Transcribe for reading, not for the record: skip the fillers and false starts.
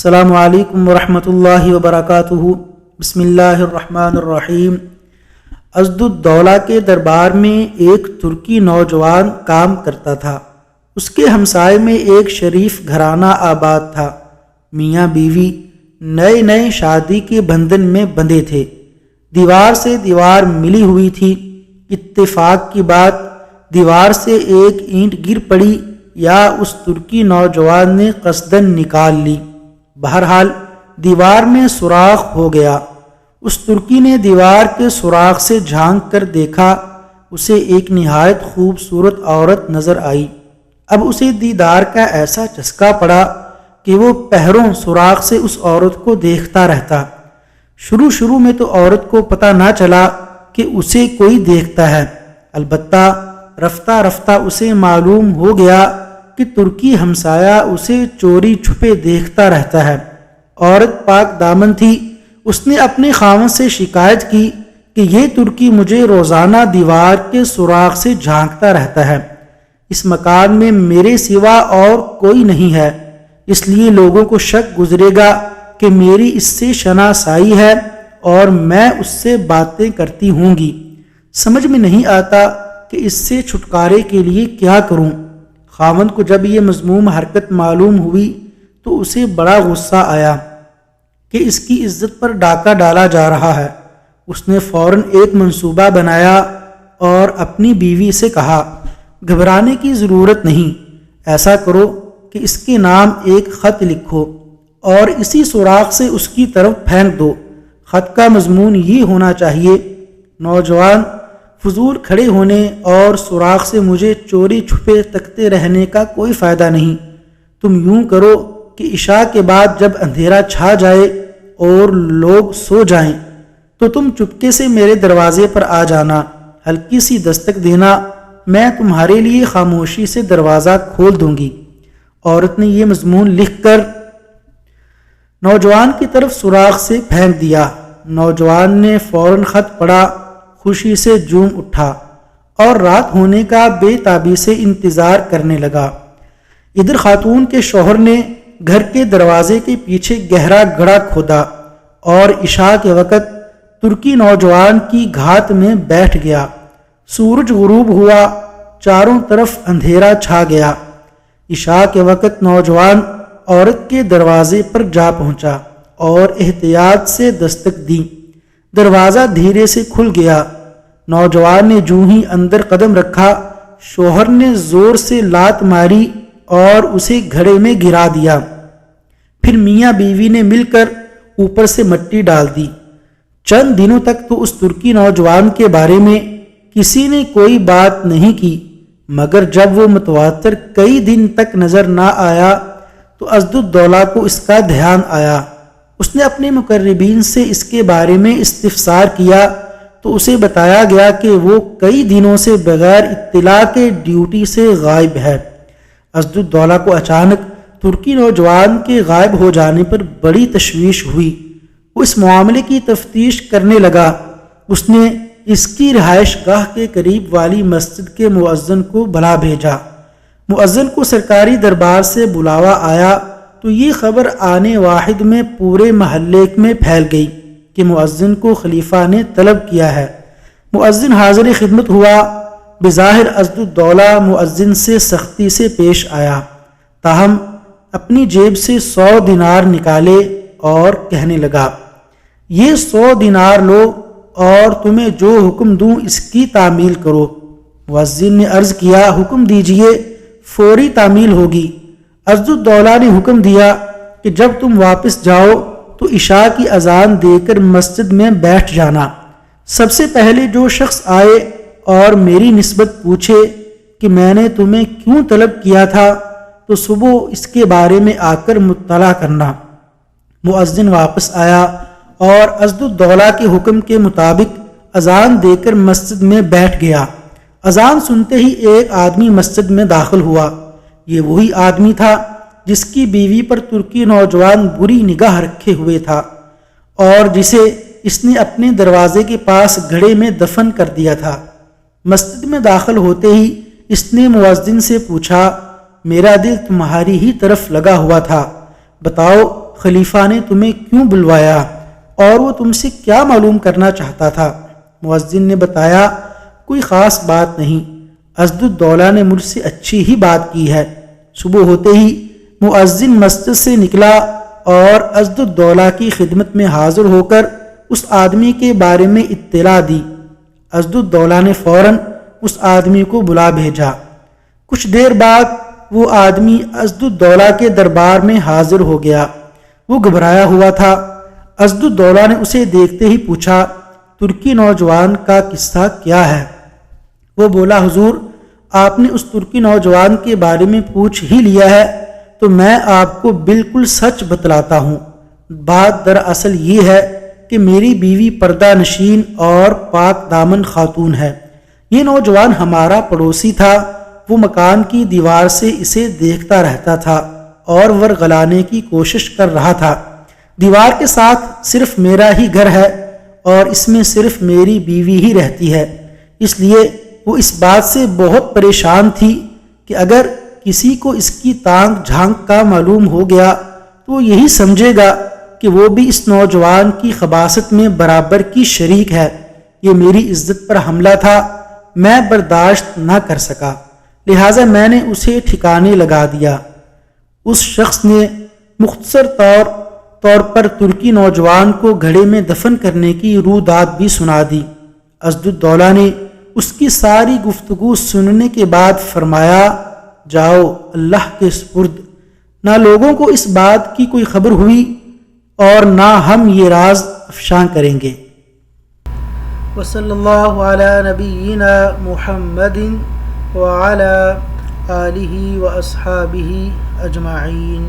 السلام علیکم ورحمۃ اللہ وبرکاتہ۔ بسم اللہ الرحمن الرحیم۔ اسدالدولہ کے دربار میں ایک ترکی نوجوان کام کرتا تھا۔ اس کے ہمسائے میں ایک شریف گھرانہ آباد تھا۔ میاں بیوی نئے شادی کے بندھن میں بندھے تھے۔ دیوار سے دیوار ملی ہوئی تھی۔ اتفاق کی بات، دیوار سے ایک اینٹ گر پڑی یا اس ترکی نوجوان نے قصدن نکال لی، بہرحال دیوار میں سوراخ ہو گیا۔ اس ترکی نے دیوار کے سوراخ سے جھانک کر دیکھا، اسے ایک نہایت خوبصورت عورت نظر آئی۔ اب اسے دیدار کا ایسا چسکا پڑا کہ وہ پہروں سوراخ سے اس عورت کو دیکھتا رہتا۔ شروع میں تو عورت کو پتہ نہ چلا کہ اسے کوئی دیکھتا ہے، البتہ رفتہ رفتہ اسے معلوم ہو گیا کہ ترکی ہمسایہ اسے چوری چھپے دیکھتا رہتا ہے۔ عورت پاک دامن تھی۔ اس نے اپنے خاوند سے شکایت کی کہ یہ ترکی مجھے روزانہ دیوار کے سوراخ سے جھانکتا رہتا ہے۔ اس مکان میں میرے سوا اور کوئی نہیں ہے، اس لیے لوگوں کو شک گزرے گا کہ میری اس سے شناسائی ہے اور میں اس سے باتیں کرتی ہوں گی۔ سمجھ میں نہیں آتا کہ اس سے چھٹکارے کے لیے کیا کروں۔ خاوند کو جب یہ مذموم حرکت معلوم ہوئی تو اسے بڑا غصہ آیا کہ اس کی عزت پر ڈاکہ ڈالا جا رہا ہے۔ اس نے فوراً ایک منصوبہ بنایا اور اپنی بیوی سے کہا، گھبرانے کی ضرورت نہیں، ایسا کرو کہ اس کے نام ایک خط لکھو اور اسی سوراخ سے اس کی طرف پھینک دو۔ خط کا مضمون یہ ہونا چاہیے، نوجوان، فضول کھڑے ہونے اور سوراخ سے مجھے چوری چھپے تکتے رہنے کا کوئی فائدہ نہیں۔ تم یوں کرو کہ عشاء کے بعد جب اندھیرا چھا جائے اور لوگ سو جائیں تو تم چپکے سے میرے دروازے پر آ جانا، ہلکی سی دستک دینا، میں تمہارے لیے خاموشی سے دروازہ کھول دوں گی۔ عورت نے یہ مضمون لکھ کر نوجوان کی طرف سوراخ سے پھینک دیا۔ نوجوان نے فوراً خط پڑھا، خوشی سے جھوم اٹھا اور رات ہونے کا بے تابی سے انتظار کرنے لگا۔ ادھر خاتون کے شوہر نے گھر کے دروازے کے پیچھے گہرا گڑھا کھودا اور عشاء کے وقت ترکی نوجوان کی گھات میں بیٹھ گیا۔ سورج غروب ہوا، چاروں طرف اندھیرا چھا گیا۔ عشاء کے وقت نوجوان عورت کے دروازے پر جا پہنچا اور احتیاط سے دستک دی۔ دروازہ دھیرے سے کھل گیا۔ نوجوان نے جوں ہی اندر قدم رکھا، شوہر نے زور سے لات ماری اور اسے گھڑے میں گرا دیا۔ پھر میاں بیوی نے مل کر اوپر سے مٹی ڈال دی۔ چند دنوں تک تو اس ترکی نوجوان کے بارے میں کسی نے کوئی بات نہیں کی، مگر جب وہ متواتر کئی دن تک نظر نہ آیا تو اسدالدولہ کو اس کا دھیان آیا۔ اس نے اپنے مقربین سے اس کے بارے میں استفسار کیا تو اسے بتایا گیا کہ وہ کئی دنوں سے بغیر اطلاع کے ڈیوٹی سے غائب ہے۔ اسدالدولہ کو اچانک ترکی نوجوان کے غائب ہو جانے پر بڑی تشویش ہوئی۔ وہ اس معاملے کی تفتیش کرنے لگا۔ اس نے اس کی رہائش گاہ کے قریب والی مسجد کے مؤذن کو بلا بھیجا۔ مؤذن کو سرکاری دربار سے بلاوا آیا تو یہ خبر آنے واحد میں پورے محلے میں پھیل گئی کہ مؤذن کو خلیفہ نے طلب کیا ہے۔ مؤذن حاضر خدمت ہوا۔ بظاہر اسدالدولہ مؤذن سے سختی سے پیش آیا، تاہم اپنی جیب سے 100 دینار نکالے اور کہنے لگا، یہ 100 دینار لو اور تمہیں جو حکم دوں اس کی تعمیل کرو۔ مؤذن نے عرض کیا، حکم دیجئے، فوری تعمیل ہوگی۔ اسدالدولہ نے حکم دیا کہ جب تم واپس جاؤ تو عشاء کی اذان دے کر مسجد میں بیٹھ جانا۔ سب سے پہلے جو شخص آئے اور میری نسبت پوچھے کہ میں نے تمہیں کیوں طلب کیا تھا تو صبح اس کے بارے میں آ کر مطلع کرنا۔ مؤذن واپس آیا اور اسدالدولہ کے حکم کے مطابق اذان دے کر مسجد میں بیٹھ گیا۔ اذان سنتے ہی ایک آدمی مسجد میں داخل ہوا۔ یہ وہی آدمی تھا جس کی بیوی پر ترکی نوجوان بری نگاہ رکھے ہوئے تھا اور جسے اس نے اپنے دروازے کے پاس گھڑے میں دفن کر دیا تھا۔ مسجد میں داخل ہوتے ہی اس نے مؤذن سے پوچھا، میرا دل تمہاری ہی طرف لگا ہوا تھا، بتاؤ خلیفہ نے تمہیں کیوں بلوایا اور وہ تم سے کیا معلوم کرنا چاہتا تھا؟ مؤذن نے بتایا، کوئی خاص بات نہیں، اسدالدولہ نے مجھ سے اچھی ہی بات کی ہے۔ صبح ہوتے ہی مؤذن مسجد سے نکلا اور اسدالدولہ کی خدمت میں حاضر ہو کر اس آدمی کے بارے میں اطلاع دی۔ اسدالدولہ نے فوراً اس آدمی کو بلا بھیجا۔ کچھ دیر بعد وہ آدمی اسدالدولہ کے دربار میں حاضر ہو گیا۔ وہ گھبرایا ہوا تھا۔ اسدالدولہ نے اسے دیکھتے ہی پوچھا، ترکی نوجوان کا قصہ کیا ہے؟ وہ بولا، حضور آپ نے اس ترکی نوجوان کے بارے میں پوچھ ہی لیا ہے تو میں آپ کو بالکل سچ بتلاتا ہوں۔ بات دراصل یہ ہے کہ میری بیوی پردہ نشین اور پاک دامن خاتون ہے۔ یہ نوجوان ہمارا پڑوسی تھا۔ وہ مکان کی دیوار سے اسے دیکھتا رہتا تھا اور ورغلانے کی کوشش کر رہا تھا۔ دیوار کے ساتھ صرف میرا ہی گھر ہے اور اس میں صرف میری بیوی ہی رہتی ہے، اس لیے وہ اس بات سے بہت پریشان تھی کہ اگر کسی کو اس کی تانگ جھانک کا معلوم ہو گیا تو وہ یہی سمجھے گا کہ وہ بھی اس نوجوان کی خباثت میں برابر کی شریک ہے۔ یہ میری عزت پر حملہ تھا، میں برداشت نہ کر سکا، لہٰذا میں نے اسے ٹھکانے لگا دیا۔ اس شخص نے مختصر طور پر ترکی نوجوان کو گھڑے میں دفن کرنے کی روداد بھی سنا دی۔ اسدالدولہ نے اس کی ساری گفتگو سننے کے بعد فرمایا، جاؤ اللہ کے سپرد، نہ لوگوں کو اس بات کی کوئی خبر ہوئی اور نہ ہم یہ راز افشاں کریں گے۔ وصلی اللہ علی نبینا محمد وعلی آلہ واصحابہ اجمعین۔